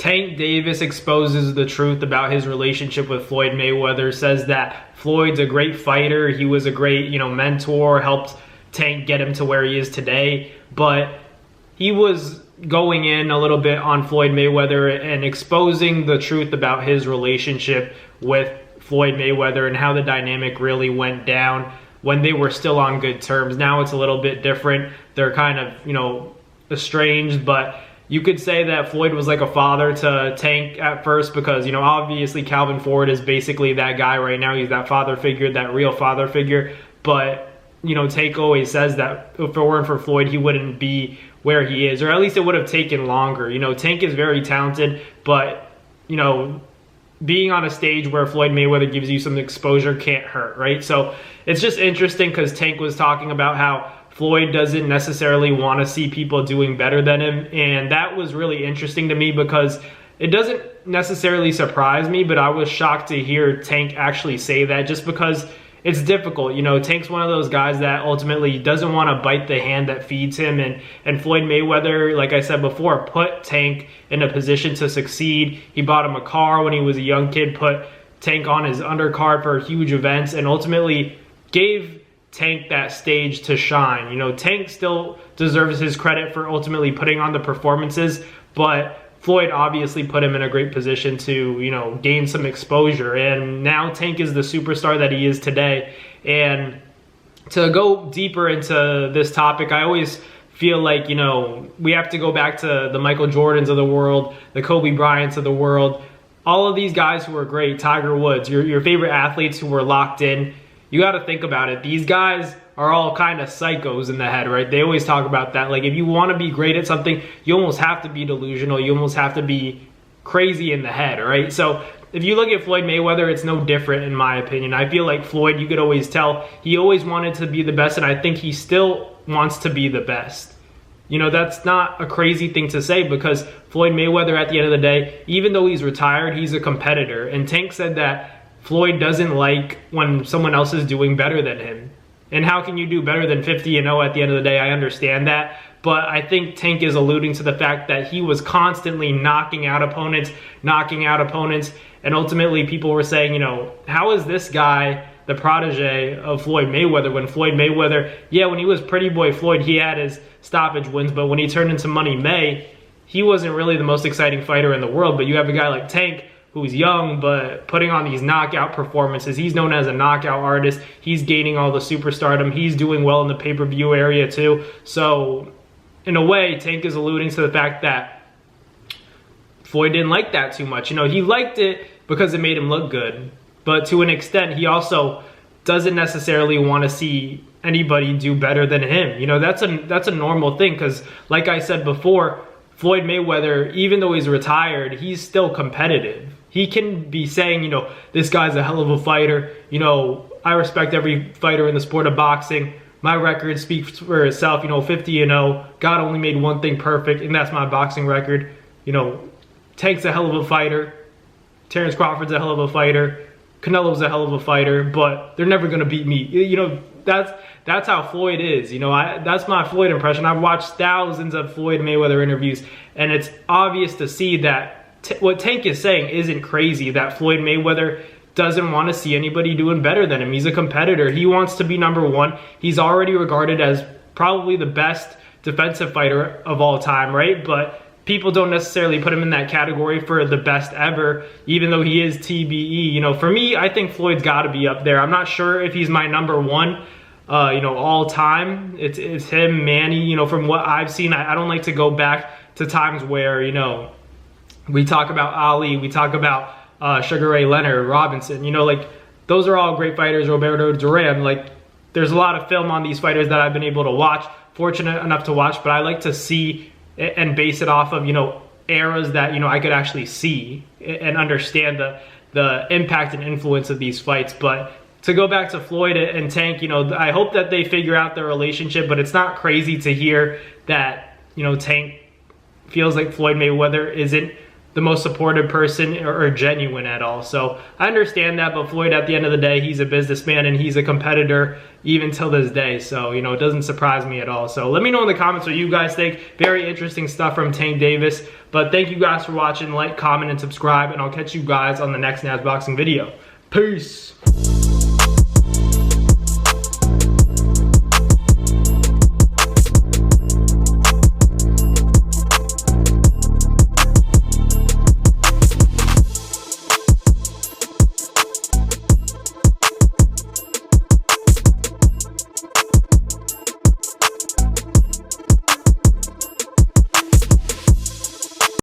Tank Davis exposes the truth about his relationship with Floyd Mayweather, says that Floyd's a great fighter. He was a great, mentor, helped Tank get him to where he is today. But he was going in a little bit on Floyd Mayweather and exposing the truth about his relationship with Floyd Mayweather and how the dynamic really went down when they were still on good terms. Now it's a little bit different. They're kind of, estranged, but you could say that Floyd was like a father to Tank at first because, obviously Calvin Ford is basically that guy right now. He's that father figure, that real father figure. But, Tank always says that if it weren't for Floyd, he wouldn't be where he is, or at least it would have taken longer. Tank is very talented, but, being on a stage where Floyd Mayweather gives you some exposure can't hurt, right? So it's just interesting because Tank was talking about how Floyd doesn't necessarily want to see people doing better than him. And that was really interesting to me because it doesn't necessarily surprise me, but I was shocked to hear Tank actually say that just because it's difficult. Tank's one of those guys that ultimately doesn't want to bite the hand that feeds him. And Floyd Mayweather, like I said before, put Tank in a position to succeed. He bought him a car when he was a young kid, put Tank on his undercard for huge events, and ultimately gave Tank that stage to shine. Tank still deserves his credit for ultimately putting on the performances, but Floyd obviously put him in a great position to, gain some exposure. And now Tank is the superstar that he is today. And to go deeper into this topic, I always feel like, we have to go back to the Michael Jordans of the world, the Kobe Bryants of the world, all of these guys who were great, Tiger Woods, your favorite athletes who were locked in. You got to think about it. These guys are all kind of psychos in the head, right? They always talk about that. Like, if you want to be great at something, you almost have to be delusional. You almost have to be crazy in the head, right? So if you look at Floyd Mayweather, it's no different in my opinion. I feel like Floyd, you could always tell, he always wanted to be the best, and I think he still wants to be the best. That's not a crazy thing to say because Floyd Mayweather, at the end of the day, even though he's retired, he's a competitor. And Tank said that Floyd doesn't like when someone else is doing better than him. And how can you do better than 50-0 at the end of the day? I understand that. But I think Tank is alluding to the fact that he was constantly knocking out opponents. And ultimately people were saying, how is this guy the protege of Floyd Mayweather when Floyd Mayweather, when he was Pretty Boy Floyd, he had his stoppage wins. But when he turned into Money May, he wasn't really the most exciting fighter in the world. But you have a guy like Tank, who's young, but putting on these knockout performances. He's known as a knockout artist. He's gaining all the superstardom. He's doing well in the pay-per-view area too. So in a way, Tank is alluding to the fact that Floyd didn't like that too much. He liked it because it made him look good. But to an extent, he also doesn't necessarily want to see anybody do better than him. That's a normal thing because, like I said before, Floyd Mayweather, even though he's retired, he's still competitive. He can be saying, this guy's a hell of a fighter. I respect every fighter in the sport of boxing. My record speaks for itself, 50-0. God only made one thing perfect, and that's my boxing record. Tank's a hell of a fighter. Terrence Crawford's a hell of a fighter. Canelo's a hell of a fighter, but they're never going to beat me. That's how Floyd is. That's my Floyd impression. I've watched thousands of Floyd Mayweather interviews, and it's obvious to see that what Tank is saying isn't crazy, that Floyd Mayweather doesn't want to see anybody doing better than him. He's a competitor. He wants to be number one. He's already regarded as probably the best defensive fighter of all time, right? But people don't necessarily put him in that category for the best ever, even though he is TBE. For me, I think Floyd's got to be up there. I'm not sure if he's my number one, all time. It's him, Manny. From what I've seen, I don't like to go back to times where, we talk about Ali, we talk about Sugar Ray Leonard, Robinson, those are all great fighters, Roberto Duran. There's a lot of film on these fighters that I've been able to watch, fortunate enough to watch, but I like to see and base it off of, eras that, I could actually see and understand the impact and influence of these fights. But to go back to Floyd and Tank, I hope that they figure out their relationship, but it's not crazy to hear that, Tank feels like Floyd Mayweather isn't the most supportive person or genuine at all. So I understand that, but Floyd, at the end of the day, he's a businessman and he's a competitor even till this day. So, you know, it doesn't surprise me at all. So let me know in the comments what you guys think. Very interesting stuff from Tank Davis. But thank you guys for watching. Like, comment, and subscribe, and I'll catch you guys on the next NAS Boxing video. Peace.